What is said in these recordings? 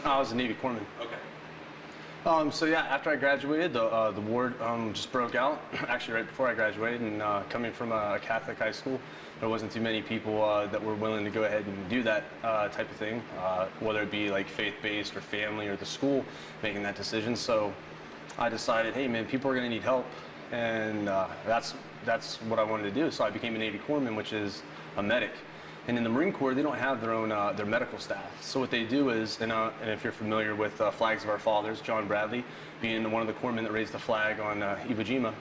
I was a Navy corpsman. Okay. So yeah, after I graduated, the war just broke out. Actually, right before I graduated, and coming from a Catholic high school, there wasn't too many people that were willing to go ahead and do that type of thing, whether it be like faith-based or family or the school making that decision. So I decided, hey man, people are going to need help, and that's what I wanted to do. So I became a Navy corpsman, which is a medic. And in the Marine Corps, they don't have their own their medical staff. So what they do is, and if you're familiar with Flags of Our Fathers, John Bradley being one of the corpsmen that raised the flag on Iwo Jima.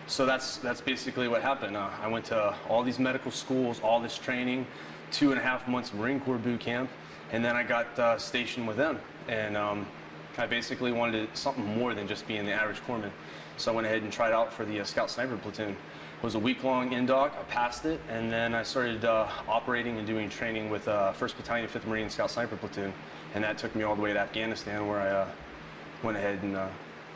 So that's basically what happened. I went to all these medical schools, all this training, 2.5 months Marine Corps boot camp, and then I got stationed with them. And I basically wanted something more than just being the average corpsman. So I went ahead and tried out for the Scout Sniper Platoon. It was a week-long indoc. I passed it, and then I started operating and doing training with 1st Battalion, 5th Marine Scout Sniper Platoon, and that took me all the way to Afghanistan, where I went ahead and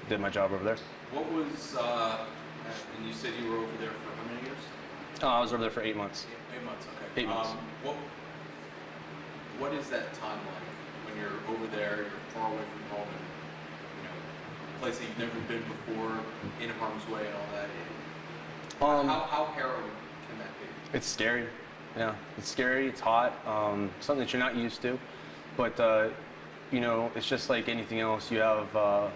did my job over there. What was, and you said you were over there for how many years? I was over there for 8 months. 8 months, okay. 8 months. What is that time like when you're over there, you're far away from home, and a place that you've never been before, in harm's way and all that? How harrowing can that be? It's scary. Yeah, it's scary. It's hot. Something that you're not used to. But it's just like anything else. You have a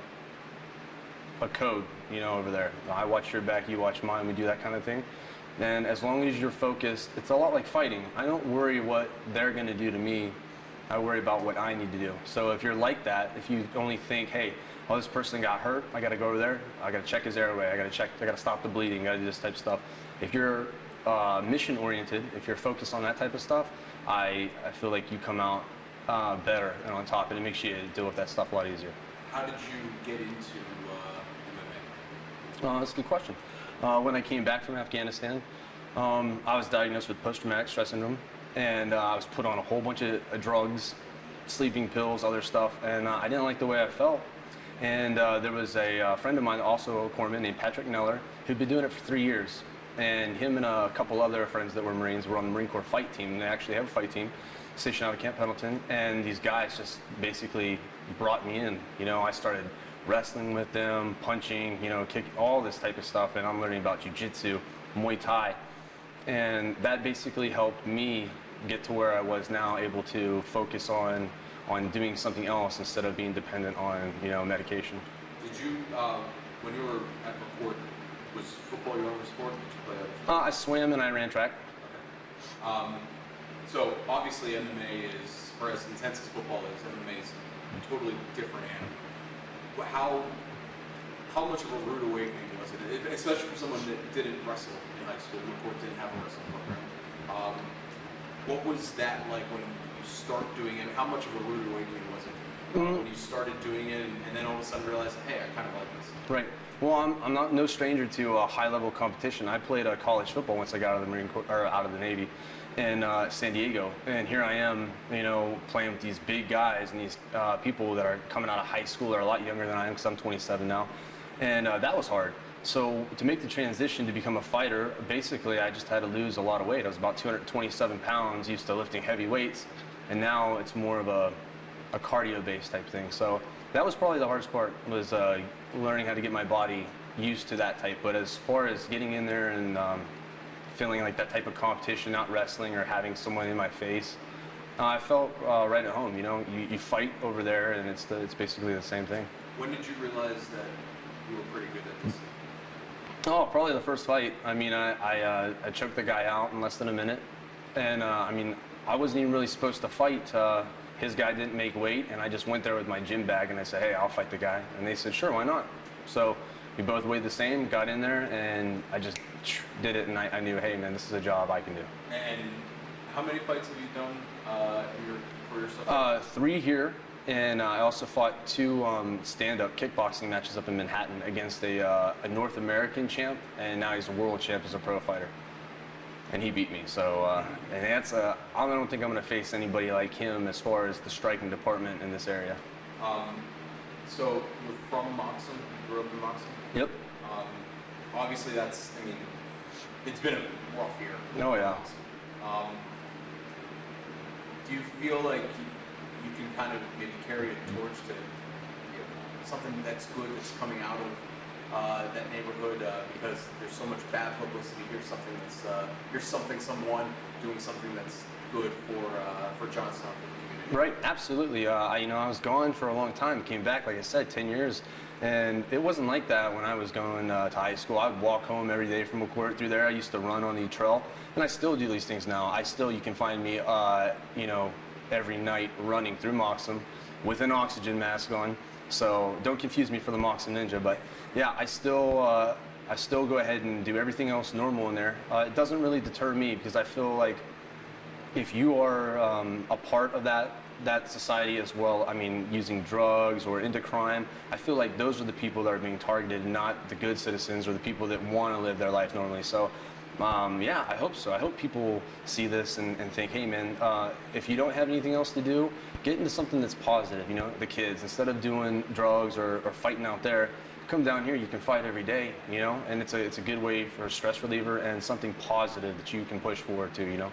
code, over there. I watch your back, you watch mine. We do that kind of thing. And as long as you're focused, it's a lot like fighting. I don't worry what they're going to do to me. I worry about what I need to do. So if you're like that, if you only think, hey, oh, this person got hurt, I got to go over there, I got to check his airway, I got to stop the bleeding, I got to do this type of stuff. If you're mission oriented, if you're focused on that type of stuff, I feel like you come out better and on top, and it makes you deal with that stuff a lot easier. How did you get into MMA? That's a good question. When I came back from Afghanistan, I was diagnosed with post-traumatic stress syndrome, and I was put on a whole bunch of drugs, sleeping pills, other stuff, and I didn't like the way I felt. And there was a friend of mine, also a corpsman, named Patrick Neller, who'd been doing it for 3 years. And him and a couple other friends that were Marines were on the Marine Corps fight team. And they actually have a fight team stationed out of Camp Pendleton. And these guys just basically brought me in. I started wrestling with them, punching, kick, all this type of stuff. And I'm learning about jiu-jitsu, Muay Thai. And that basically helped me get to where I was now, able to focus on doing something else instead of being dependent on, medication. Did you, when you were at the court, was football your other sport? Did you play other sports? I swam and I ran track. Okay. So obviously MMA is, or as intense as football is, MMA is a totally different animal. How much of a rude awakening was it, especially for someone that didn't wrestle in high school, the court didn't have a wrestling program? What was that like when you start doing it? How much of a rude awakening was it when you started doing it, and then all of a sudden realized, hey, I kind of like this? Right. Well, I'm no stranger to high-level competition. I played college football once I got out of the Marine Corps, or out of the Navy, in San Diego, and here I am, playing with these big guys and these people that are coming out of high school. They're a lot younger than I am, because I'm 27 now, and that was hard. So to make the transition to become a fighter, basically I just had to lose a lot of weight. I was about 227 pounds, used to lifting heavy weights, and now it's more of a cardio-based type thing. So that was probably the hardest part, was learning how to get my body used to that type. But as far as getting in there and feeling like that type of competition, not wrestling or having someone in my face, I felt right at home. You fight over there, and it's basically the same thing. When did you realize that you were pretty good at this? Oh, probably the first fight. I mean, I choked the guy out in less than a minute. And, I wasn't even really supposed to fight. His guy didn't make weight, and I just went there with my gym bag, and I said, hey, I'll fight the guy. And they said, sure, why not? So we both weighed the same, got in there, and I just did it, and I knew, hey, man, this is a job I can do. And how many fights have you done in your career so far? 3 here. And I also fought 2 stand-up kickboxing matches up in Manhattan against a North American champ, and now he's a world champ as a pro fighter. And he beat me. So, and that's I don't think I'm going to face anybody like him as far as the striking department in this area. So you're from Moxon? You grew up in Moxon? Yep. Obviously, it's been a rough year. Oh yeah. Do you feel like you can kind of maybe carry a torch to something that's good that's coming out of that neighborhood, because there's so much bad publicity. Here's someone doing something that's good for Johnstown, for the community. Right, absolutely. I was gone for a long time. Came back, like I said, 10 years. And it wasn't like that when I was going to high school. I'd walk home every day from a court through there. I used to run on the trail. And I still do these things now. You can find me, every night running through Moxham with an oxygen mask on. So don't confuse me for the Moxham Ninja. But yeah, I still go ahead and do everything else normal in there. It doesn't really deter me, because I feel like if you are a part of that society as well, I mean, using drugs or into crime, I feel like those are the people that are being targeted, not the good citizens or the people that want to live their life normally. So, yeah, I hope so. I hope people see this and think, hey, man, if you don't have anything else to do, get into something that's positive, the kids. Instead of doing drugs or fighting out there, come down here, you can fight every day, and it's a good way for a stress reliever and something positive that you can push forward to,